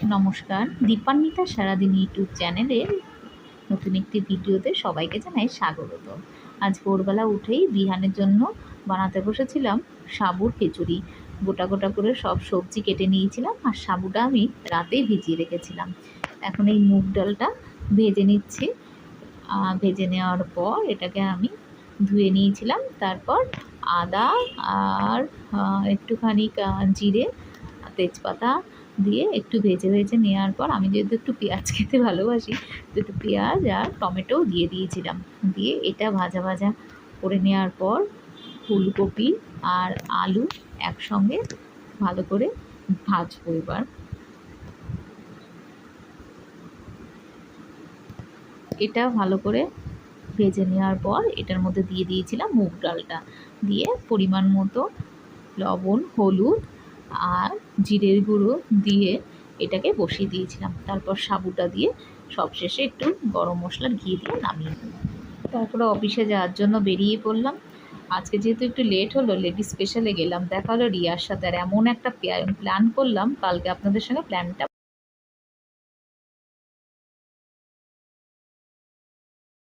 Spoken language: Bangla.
নমস্কার, দীপান্বিতা সারাদিন ইউটিউব চ্যানেলের নতুন একটি ভিডিওতে সবাইকে জানাই স্বাগত। আজ ভোরবেলা উঠেই বিহানের জন্য বানাতে বসেছিলাম সাবুর খিচুড়ি। গোটা গোটা করে সব সবজি কেটে নিয়েছিলাম, আর সাবুটা আমি রাতেই ভিজিয়ে রেখেছিলাম। এখন এই মুগ ডালটা ভেজে নিচ্ছি। ভেজে নেওয়ার পর এটাকে আমি ধুয়ে নিয়েছিলাম। তারপর আদা আর একটুখানি জিরে, তেজপাতা দিয়ে একটু ভেজে ভেজে নেওয়ার পর আমি যেহেতু একটু পেঁয়াজ খেতে ভালোবাসি, তো একটু পেঁয়াজ আর টমেটোও দিয়ে দিয়েছিলাম। দিয়ে এটা ভাজা ভাজা করে নেওয়ার পর ফুলকপি আর আলু একসঙ্গে ভালো করে ভাজবো। এবার এটা ভালো করে ভেজে নেওয়ার পর এটার মধ্যে দিয়ে দিয়েছিলাম মুগ ডালটা, দিয়ে পরিমাণ মতো লবণ, হলুদ আর জিরের গুঁড়ো দিয়ে এটাকে বসিয়ে দিয়েছিলাম। তারপর সাবুটা দিয়ে সবশেষে একটু গরম মশলার ঘি দিয়ে নামিয়ে দিলাম। তারপরে অফিসে যাওয়ার জন্য বেরিয়ে পড়লাম। আজকে যেহেতু একটু লেট হলো, লেডিস স্পেশালে গেলাম, দেখা হলো রিয়ার সাথে। আর এমন একটা প্ল্যান করলাম, কালকে আপনাদের সঙ্গে প্ল্যানটা